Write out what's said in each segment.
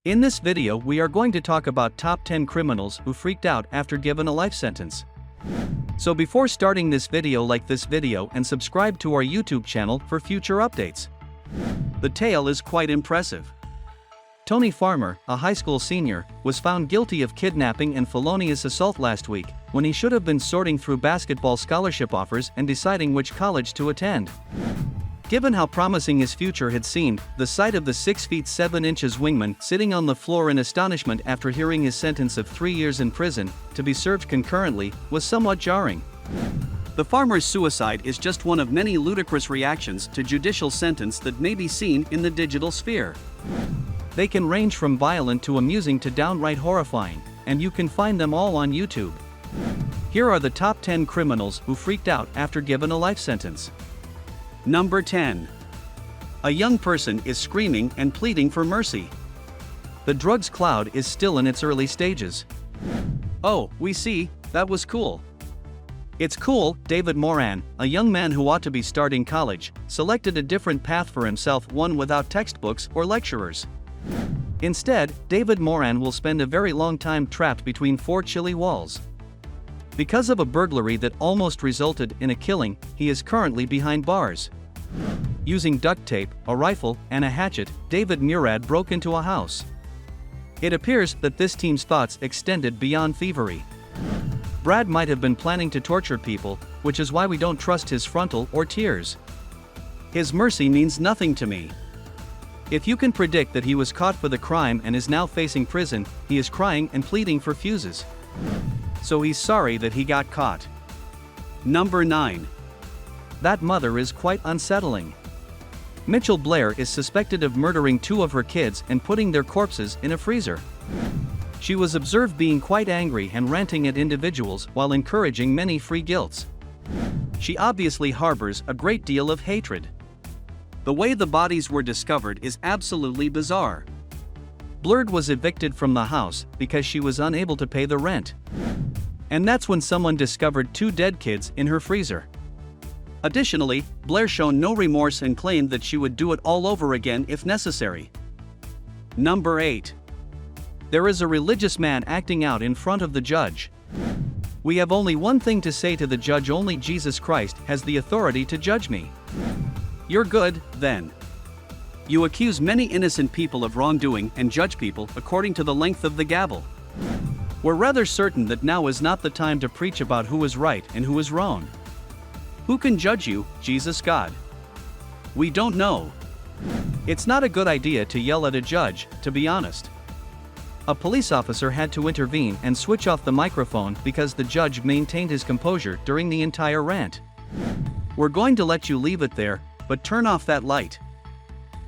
In this video we are going to talk about top 10 criminals who freaked out after given a life sentence. So before starting this video, like this video and subscribe to our YouTube channel for future updates. The tale is quite impressive. Tony Farmer, a high school senior, was found guilty of kidnapping and felonious assault last week, when he should have been sorting through basketball scholarship offers and deciding which college to attend. Given how promising his future had seemed, the sight of the 6 feet 7 inches wingman sitting on the floor in astonishment after hearing his sentence of 3 years in prison, to be served concurrently, was somewhat jarring. The farmer's suicide is just one of many ludicrous reactions to judicial sentence that may be seen in the digital sphere. They can range from violent to amusing to downright horrifying, and you can find them all on YouTube. Here are the top 10 criminals who freaked out after given a life sentence. Number 10. A young person is screaming and pleading for mercy. The drugs cloud is still in its early stages. Oh, we see, that was cool. It's cool. David Moran, a young man who ought to be starting college, selected a different path for himself, one without textbooks or lecturers. Instead, David Moran will spend a very long time trapped between 4 chilly walls. Because of a burglary that almost resulted in a killing, he is currently behind bars. Using duct tape, a rifle, and a hatchet, David Moran broke into a house. It appears that this team's thoughts extended beyond thievery. Brad might have been planning to torture people, which is why we don't trust his frontal or tears. His mercy means nothing to me. If you can predict that he was caught for the crime and is now facing prison, he is crying and pleading for fuses. So he's sorry that he got caught. Number 9. That mother is quite unsettling. Mitchell Blair is suspected of murdering 2 of her kids and putting their corpses in a freezer. She was observed being quite angry and ranting at individuals while encouraging many free guilts. She obviously harbors a great deal of hatred. The way the bodies were discovered is absolutely bizarre. Blurred was evicted from the house because she was unable to pay the rent. And that's when someone discovered 2 dead kids in her freezer. Additionally, Blair showed no remorse and claimed that she would do it all over again if necessary. Number 8. There is a religious man acting out in front of the judge. We have only one thing to say to the judge: only Jesus Christ has the authority to judge me. You're good, then. You accuse many innocent people of wrongdoing and judge people according to the length of the gavel. We're rather certain that now is not the time to preach about who is right and who is wrong. Who can judge you, Jesus God? We don't know. It's not a good idea to yell at a judge, to be honest. A police officer had to intervene and switch off the microphone because the judge maintained his composure during the entire rant. We're going to let you leave it there, but turn off that light.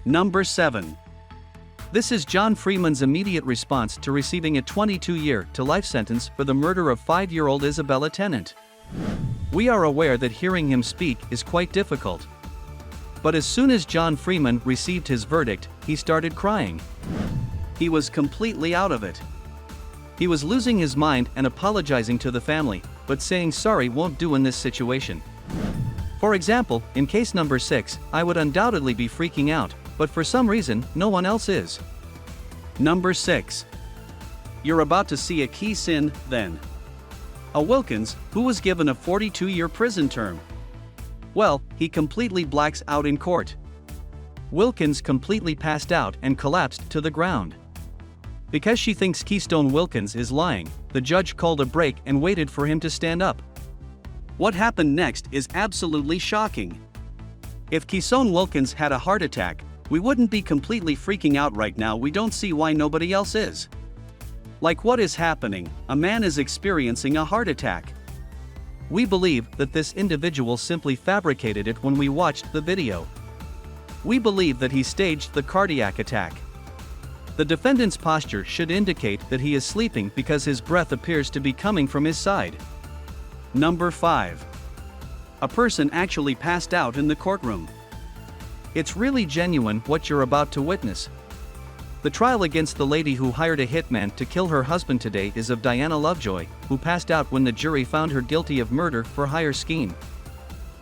Number 7. This is John Freeman's immediate response to receiving a 22-year to life sentence for the murder of 5-year-old Isabella Tennant. We are aware that hearing him speak is quite difficult. But as soon as John Freeman received his verdict, he started crying. He was completely out of it. He was losing his mind and apologizing to the family, but saying sorry won't do in this situation. For example, in case number 6, I would undoubtedly be freaking out, but for some reason, no one else is. Number 6. You're about to see a key sin, then. A Wilkins, who was given a 42-year prison term. Well, he completely blacks out in court. Wilkins completely passed out and collapsed to the ground. Because she thinks Keystone Wilkins is lying, the judge called a break and waited for him to stand up. What happened next is absolutely shocking. If Keystone Wilkins had a heart attack, we wouldn't be completely freaking out right now. We don't see why nobody else is. Like, what is happening? A man is experiencing a heart attack. We believe that this individual simply fabricated it when we watched the video. We believe that he staged the cardiac attack. The defendant's posture should indicate that he is sleeping because his breath appears to be coming from his side. Number 5. A person actually passed out in the courtroom. It's really genuine what you're about to witness. The trial against the lady who hired a hitman to kill her husband today is of Diana Lovejoy, who passed out when the jury found her guilty of murder for hire scheme.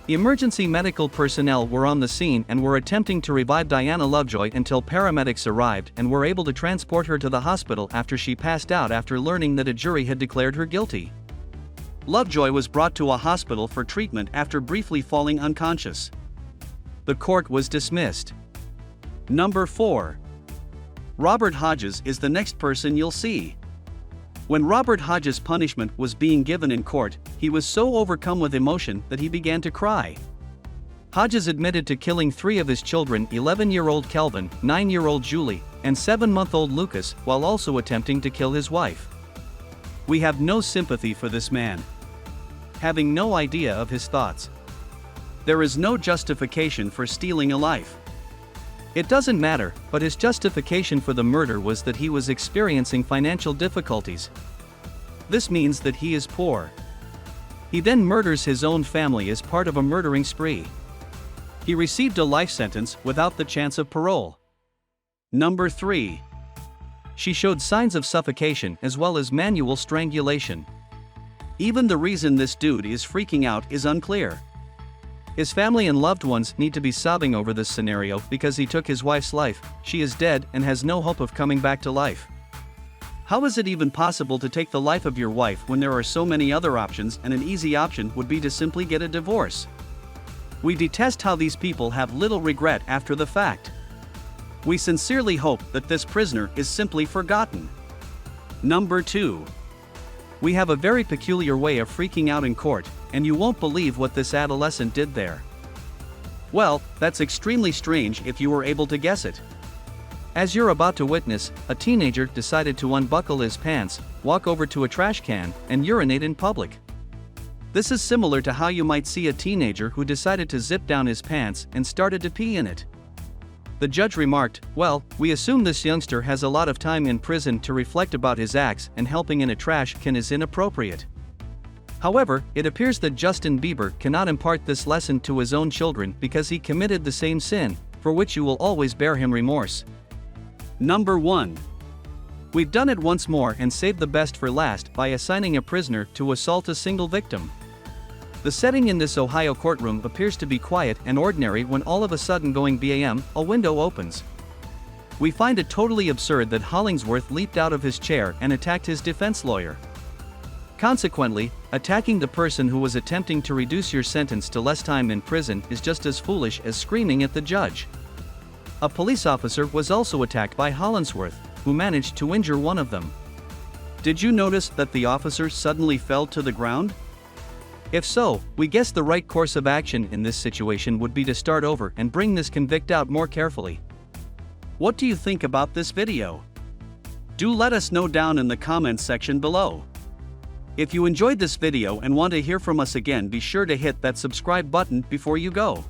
Emergency medical personnel were on the scene and were attempting to revive Diana Lovejoy until paramedics arrived and were able to transport her to the hospital after she passed out after learning that a jury had declared her guilty. Lovejoy was brought to a hospital for treatment after briefly falling unconscious. The court was dismissed. Number 4. Robert Hodges is the next person you'll see. When Robert Hodges' punishment was being given in court, he was so overcome with emotion that he began to cry. Hodges admitted to killing 3 of his children, 11-year-old Kelvin, 9-year-old Julie, and 7-month-old Lucas, while also attempting to kill his wife. We have no sympathy for this man. Having no idea of his thoughts. There is no justification for stealing a life. It doesn't matter, but his justification for the murder was that he was experiencing financial difficulties. This means that he is poor. He then murders his own family as part of a murdering spree. He received a life sentence without the chance of parole. Number 3. She showed signs of suffocation as well as manual strangulation. Even the reason this dude is freaking out is unclear. His family and loved ones need to be sobbing over this scenario because he took his wife's life. She is dead and has no hope of coming back to life. How is it even possible to take the life of your wife when there are so many other options, and an easy option would be to simply get a divorce? We detest how these people have little regret after the fact. We sincerely hope that this prisoner is simply forgotten. Number 2. We have a very peculiar way of freaking out in court, and you won't believe what this adolescent did there. Well, that's extremely strange if you were able to guess it. As you're about to witness, a teenager decided to unbuckle his pants, walk over to a trash can, and urinate in public. This is similar to how you might see a teenager who decided to zip down his pants and started to pee in it. The judge remarked, "Well, we assume this youngster has a lot of time in prison to reflect about his acts, and helping in a trash can is inappropriate." However, it appears that Justin Bieber cannot impart this lesson to his own children because he committed the same sin, for which you will always bear him remorse. Number 1. We've done it once more and saved the best for last by assigning a prisoner to assault a single victim. The setting in this Ohio courtroom appears to be quiet and ordinary when all of a sudden, going bam, a window opens. We find it totally absurd that Hollingsworth leaped out of his chair and attacked his defense lawyer. Consequently, attacking the person who was attempting to reduce your sentence to less time in prison is just as foolish as screaming at the judge. A police officer was also attacked by Hollingsworth, who managed to injure one of them. Did you notice that the officer suddenly fell to the ground? If so, we guess the right course of action in this situation would be to start over and bring this convict out more carefully. What do you think about this video? Do let us know down in the comments section below. If you enjoyed this video and want to hear from us again, be sure to hit that subscribe button before you go.